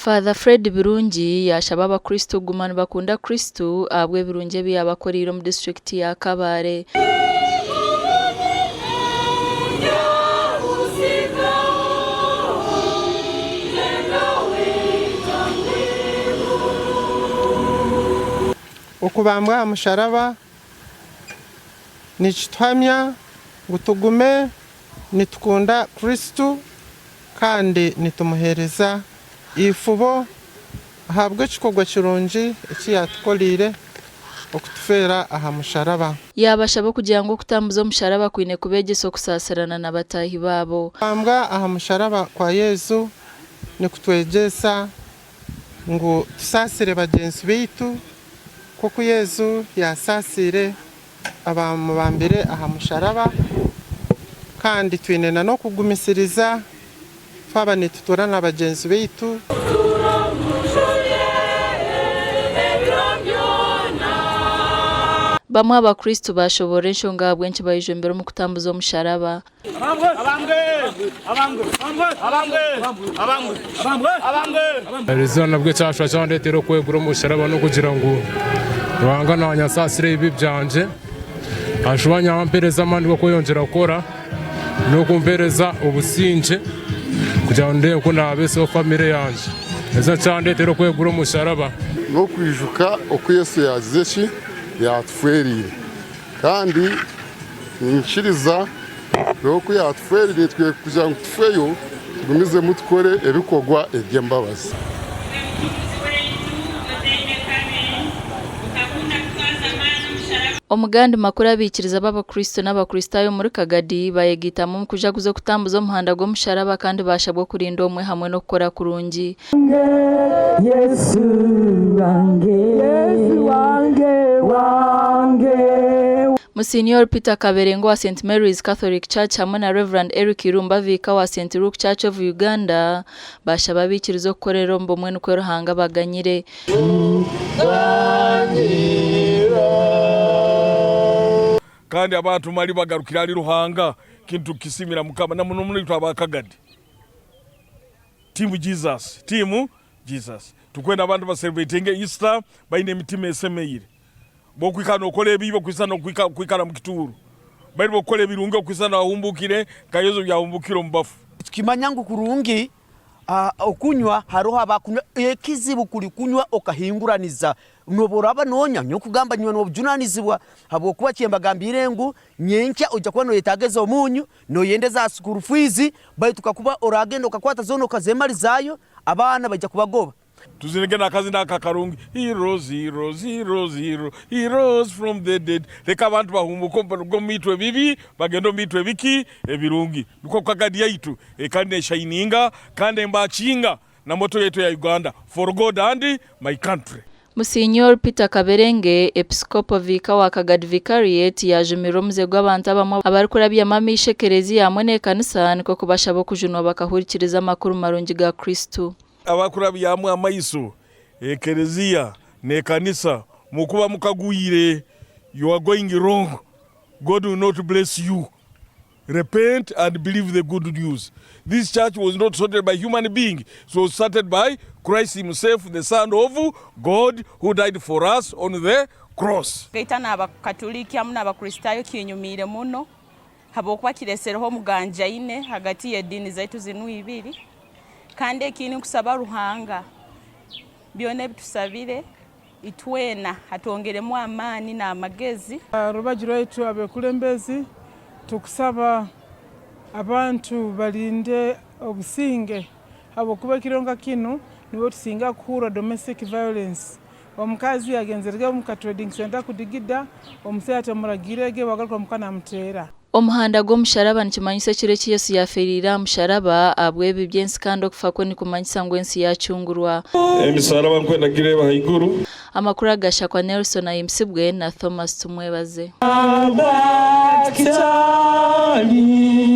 Father Fred Birungi yashaba abakristo gumana bakunda Kristo abwe birunge biyabakoriro mu district ya Kabare. Okubambwa musharaba nichitwamya gutugume nitukunda Kristo kandi nitumuhereza ifubo habwe chikogwa kirungi iki yatukolire okutufera aha musharaba yabashabo kugira ngo kutambuza musharaba kwine kubegeso kusasirana n'abatahi babo. Bambwa aha musharaba kwa Yesu nikutwegesa ngo tusasire bagenzi bitu kuko Yesu yasasire abamubambire aha musharaba kandi twinena no kugumisiriza faba nituturana bagenzi bitu. Bamwe abakristo bashobora enshonga bwenshi bayijombera mu kutambuza musharaba. Rizana bwe cyashwa cyane tero kwegura musharaba no kugira ngo wangana nyasasire ibi byanje ashwanya ampereza amandi ko yongera gukora no kumpereza ubusinje kugira ngo ko nabese family yanje eza cyane tero kwegura musharaba no kwijuka uko Yesu yazize ki yatwerire kandi inshiriza uko yatwerire twe kugira ngo tufeyo tugumize mutkore ebikogwa ebyembabazi. Omugandi makuru abikiriza b'abakristo n'abakristayo muri Kagadi bayegitamo kuja kuzo kutambuza umuhanda go musharaba kandi bashabwo kurinda omwe hamwe no gukora kurungi. Yesu wange Monsignor Peter Kaberengo wa St Mary's Catholic Church hamwe na Reverend Eric Irumba Vika wa St Luke Church of Uganda bashaba bikirizo korero mbomwe no kwerohanga baganyire. Kandi abantu mali bagarukira ali Ruhanga kintu kisimira mukama na muno muri twabakagadi Team Jesus tukwenda abantu ba celebrating Easter bayine mitima esemeire bo kwikana okole ebibo kwisana kwikana mu kituru bali bokole birunge kwisana ahumbukire kayozo byahumbukiro mbafu kimanyangu kurungi okunywa haroha bakunywa ekizibu kuli kunywa okahinguraniza noboraba nonya nyo kugamba nywa no bjunanizibwa habo kuba cyembagambire ngo nyenka ujya kwa no yetageza omunyu no yendeza school fees bayi tukakuba oragendo kakwata zono kazemari zayo abana bajya kubagoba tuzirege nakazi nakakarungi heroes from the dead reka abantu bahumuko ngo mitwe bibi bagendo mitwe biki ebirungi nuko Kagadi yaitu ekande shininga kandi mbachinga na moto yetu ya Uganda for God and my country. Monsignor Peter Kaberenge Episcopo Vika wa Kagadi Vicariate yaje miromze gw'abantu abamwe abari kurabya mamishe Kereziya hamwe n'ekanisa niko kubashabo kujunwa bakahurikiriza makuru marungi ga Kristo. Abakurabiya amwe amaiso Kereziya n'ekanisa mukuba mukaguyire you are going wrong. God will not bless you. Repent and believe the good news. This church was not started by human being. It was started by Christ himself, the Son of God, who died for us on the cross. Kaitana abakatoliki amuna abakristayo kinyumire muno habokwa kiresereho muganja ine hagati ya dini zaitu zinu ibiri kandi ekini kusaba Ruhanga byone bitusabire itwena hatongeremo amani na amagezi rubajiro yetu abekulembezi tukusaba abantu balinde obusinge abo kuba kironga kinu nibo tusinga kuhura domestic violence. Omukazi yagenzerege mu trading center kudigida omusayate muragirege wagaruka mukana mutera. Omuhanda go musharaba nikimanyisa kireki Yesu yaferira musharaba abwe bibyensi kandi okufako ni kumanyisa ngwensi yacungurwa. Emisaraba nkwenda gireba haiguru. Amakuru agasha kwa Nelson ayimsibwe na Thomas Tumwebaze.